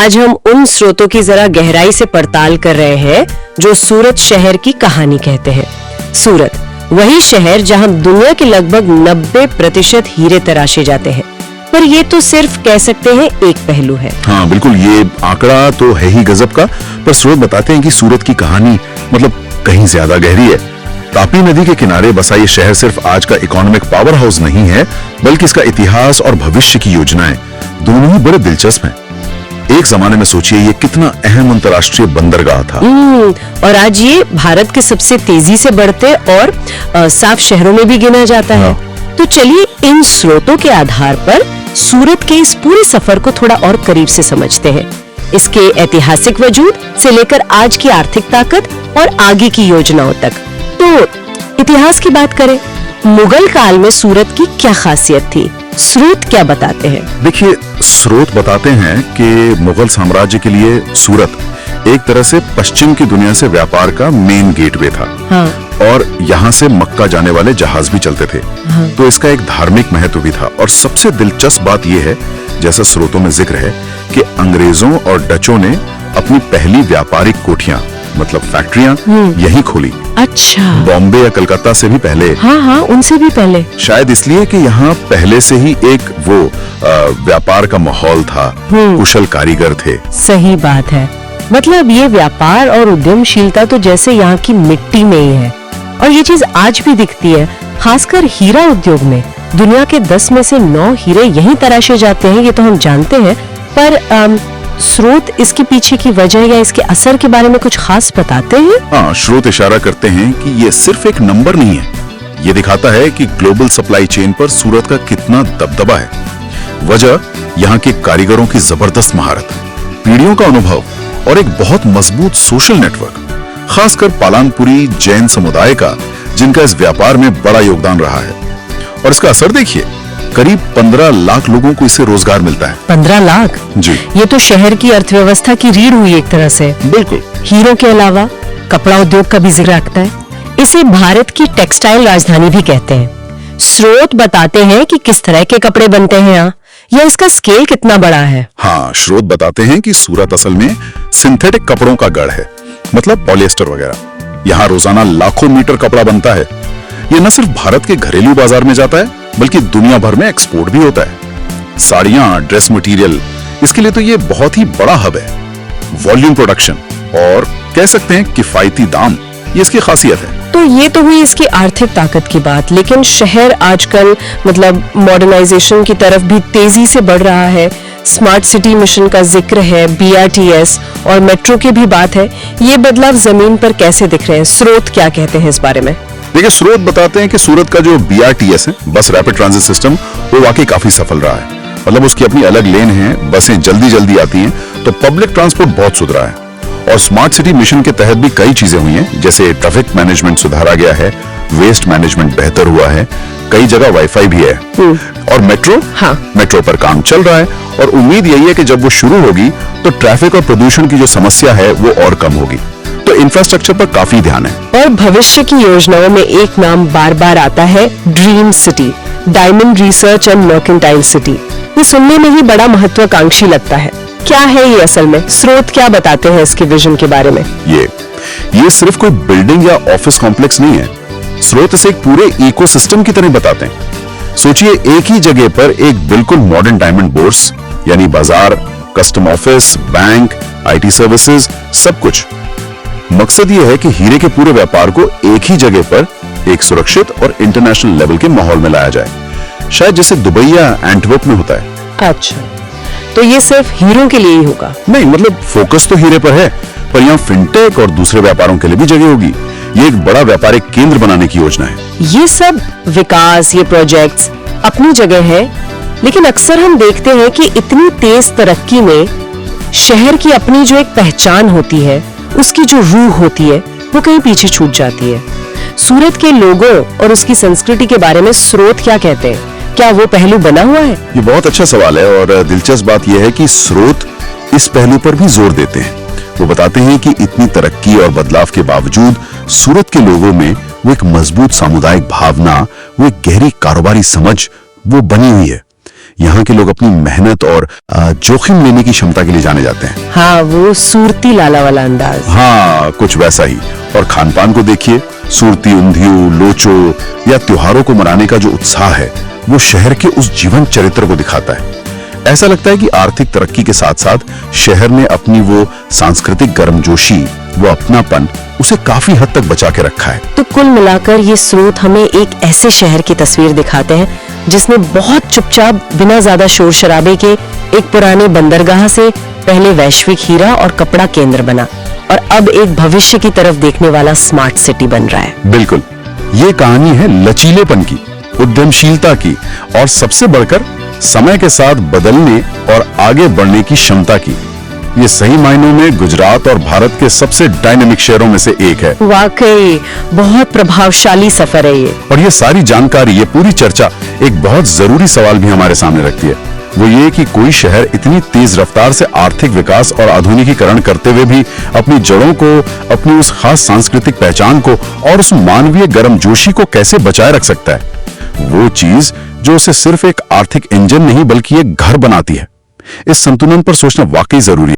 आज हम उन स्रोतों की जरा गहराई से पड़ताल कर रहे हैं जो सूरत शहर की कहानी कहते हैं। सूरत वही शहर जहां दुनिया के लगभग 90% हीरे तराशे जाते हैं, पर ये तो सिर्फ कह सकते हैं एक पहलू है। हाँ बिल्कुल, ये आंकड़ा तो है ही गजब का, पर स्रोत बताते हैं कि सूरत की कहानी मतलब कहीं ज्यादा गहरी है। तापी नदी के किनारे बसा ये शहर सिर्फ आज का इकोनॉमिक पावर हाउस नहीं है, बल्कि इसका इतिहास और भविष्य की योजनाएं दोनों ही बड़े दिलचस्प हैं। एक जमाने में सोचिए ये कितना अहम अंतर्राष्ट्रीय बंदरगाह था, और आज ये भारत के सबसे तेजी से बढ़ते और साफ शहरों में भी गिना जाता है। तो चलिए इन स्रोतों के आधार पर सूरत के इस पूरे सफर को थोड़ा और करीब से समझते हैं, इसके ऐतिहासिक वजूद से लेकर आज की आर्थिक ताकत और आगे की योजनाओं तक। तो इतिहास की बात करें, मुगल काल में सूरत की क्या खासियत थी? स्रोत क्या बताते हैं? देखिए, स्रोत बताते हैं कि मुगल साम्राज्य के लिए सूरत एक तरह से पश्चिम की दुनिया से व्यापार का मेन गेटवे था। हाँ। और यहाँ से मक्का जाने वाले जहाज भी चलते थे। हाँ। तो इसका एक धार्मिक महत्व भी था। और सबसे दिलचस्प बात यह है, जैसा स्रोतों में जिक्र है, कि अंग्रेजों और डचों ने अपनी पहली व्यापारिक कोठियां मतलब फैक्ट्रियां यहीं खोली। अच्छा। बॉम्बे या कलकत्ता से भी पहले। हाँ, उनसे भी पहले। शायद इसलिए कि यहाँ पहले से ही एक वो व्यापार का माहौल था, कुशल कारीगर थे। सही बात है, मतलब ये व्यापार और उद्यमशीलता तो जैसे यहाँ की मिट्टी में ही है, और ये चीज आज भी दिखती है, खासकर हीरा उद्योग में। दुनिया के 10 में से 9 हीरे यहीं तराशे जाते हैं, ये तो हम जानते हैं, पर स्रोत इसके पीछे की वजह या इसके असर के बारे में कुछ खास बताते हैं? हाँ, स्रोत इशारा करते हैं कि ये सिर्फ एक नंबर नहीं है, ये दिखाता है कि ग्लोबल सप्लाई चेन पर सूरत का कितना दबदबा है। वजह यहाँ के कारीगरों की जबरदस्त महारत, पीढ़ियों का अनुभव और एक बहुत मजबूत सोशल नेटवर्क, खासकर पालानपुरी जैन समुदाय का, जिनका इस व्यापार में बड़ा योगदान रहा है। और इसका असर देखिए, करीब 15 लाख लोगों को इससे रोजगार मिलता है। 15 लाख? जी। ये तो शहर की अर्थव्यवस्था की रीढ़ हुई एक तरह से। बिल्कुल। हीरों के अलावा कपड़ा उद्योग का भी जिक्र रखता है। इसे भारत की टेक्सटाइल राजधानी भी कहते हैं। स्रोत बताते हैं कि किस तरह के कपड़े बनते हैं यहाँ, या इसका स्केल कितना बड़ा है। हाँ, स्रोत बताते हैं कि सूरत असल में सिंथेटिक कपड़ों का गढ़ है, मतलब पॉलिएस्टर वगैरह। यहाँ रोजाना लाखों मीटर कपड़ा बनता है। ये न सिर्फ भारत के घरेलू बाजार में जाता है, बल्कि दुनिया भर में एक्सपोर्ट भी होता है। साड़ियां, ड्रेस मटेरियल, इसके लिए तो ये बहुत ही बड़ा हब है। वॉल्यूम प्रोडक्शन और कह सकते हैं किफायती दाम, ये इसकी खासियत है। तो ये तो हुई इसकी आर्थिक ताकत की बात, लेकिन शहर आजकल मतलब मॉडर्नाइजेशन की तरफ भी तेजी से बढ़ रहा है। स्मार्ट सिटी मिशन का जिक्र है, BRTS और मेट्रो की भी बात है। ये बदलाव जमीन पर कैसे दिख रहे हैं? स्रोत क्या कहते हैं इस बारे में? देखिए, स्रोत बताते हैं कि सूरत का जो BRTS है, बस रैपिड ट्रांजिट सिस्टम, वो वाकई काफी सफल रहा है। मतलब उसकी अपनी अलग लेन है, बसें जल्दी आती हैं, तो पब्लिक ट्रांसपोर्ट बहुत सुधरा है। और स्मार्ट सिटी मिशन के तहत भी कई चीजें हुई हैं, जैसे ट्रैफिक मैनेजमेंट सुधारा गया है, वेस्ट मैनेजमेंट बेहतर हुआ है, कई जगह वाईफाई भी है। और मेट्रो, हाँ, मेट्रो पर काम चल रहा है, और उम्मीद यही है कि जब वो शुरू होगी तो ट्रैफिक और प्रदूषण की जो समस्या है वो और कम होगी। तो इंफ्रास्ट्रक्चर पर काफी ध्यान है। और भविष्य की योजनाओं में एक नाम बार बार आता है, dream city, diamond research and mercantile city. ये सुनने में ही बड़ा महत्वाकांक्षी लगता है। क्या है ये असल में? स्रोत क्या बताते हैं इसके विजन के बारे में? ये सिर्फ कोई बिल्डिंग या ऑफिस कॉम्प्लेक्स नहीं है। स्रोत इसे एक पूरे इकोसिस्टम की तरह बताते हैं। सोचिए, एक ही जगह पर एक बिल्कुल मॉडर्न डायमंड बोर्स, यानी बाजार, custom office, bank, IT services, सब कुछ। मकसद ये है कि हीरे के पूरे व्यापार को एक ही जगह पर एक सुरक्षित और इंटरनेशनल लेवल के माहौल में लाया जाए, शायद जैसे दुबई या एंटवर्प में होता है। अच्छा, तो ये सिर्फ हीरों के लिए ही होगा? नहीं, मतलब फोकस तो हीरे पर है, पर यहाँ फिनटेक और दूसरे व्यापारों के लिए भी जगह होगी। ये एक बड़ा व्यापारिक केंद्र बनाने की योजना है। ये सब विकास, ये प्रोजेक्ट्स अपनी जगह है, लेकिन अक्सर हम देखते हैं कि इतनी तेज तरक्की में शहर की अपनी जो एक पहचान होती है, उसकी जो रूह होती है, वो कहीं पीछे छूट जाती है। सूरत के लोगों और उसकी संस्कृति के बारे में स्रोत क्या कहते हैं? क्या वो पहलू बना हुआ है? ये बहुत अच्छा सवाल है, और दिलचस्प बात यह है कि स्रोत इस पहलू पर भी जोर देते हैं। वो बताते हैं कि इतनी तरक्की और बदलाव के बावजूद सूरत के लोगों में वो एक मजबूत सामुदायिक भावना, वो एक गहरी कारोबारी समझ वो बनी हुई है। यहाँ के लोग अपनी मेहनत और जोखिम लेने की क्षमता के लिए जाने जाते हैं। हाँ, वो सूरती लाला वाला अंदाज। हाँ, कुछ वैसा ही। और खान पान को देखिए, सूरती उंधियू, लोचो या त्योहारों को मनाने का जो उत्साह है वो शहर के उस जीवन चरित्र को दिखाता है। ऐसा लगता है कि आर्थिक तरक्की के साथ साथ शहर ने अपनी वो सांस्कृतिक गर्मजोशी, वो अपनापन, उसे काफी हद तक बचा के रखा है। तो कुल मिलाकर ये स्रोत हमें एक ऐसे शहर की तस्वीर दिखाते हैं जिसने बहुत चुपचाप, बिना ज्यादा शोर शराबे के, एक पुराने बंदरगाह से पहले वैश्विक हीरा और कपड़ा केंद्र बना और अब एक भविष्य की तरफ देखने वाला स्मार्ट सिटी बन रहा है। बिल्कुल, ये कहानी है लचीलेपन की, उद्यमशीलता की और सबसे बढ़कर समय के साथ बदलने और आगे बढ़ने की क्षमता की। ये सही मायनों में गुजरात और भारत के सबसे डायनेमिक शहरों में से एक है। वाकई बहुत प्रभावशाली सफर है ये। और ये सारी जानकारी, ये पूरी चर्चा एक बहुत जरूरी सवाल भी हमारे सामने रखती है। वो ये कि कोई शहर इतनी तेज रफ्तार से आर्थिक विकास और आधुनिकीकरण करते हुए भी अपनी जड़ों को, अपनी उस खास सांस्कृतिक पहचान को और उस मानवीय गर्मजोशी को कैसे बचाए रख सकता है? वो चीज जो उसे सिर्फ एक आर्थिक इंजन नहीं बल्कि एक घर बनाती है। इस संतुलन पर सोचना वाकई जरूरी है।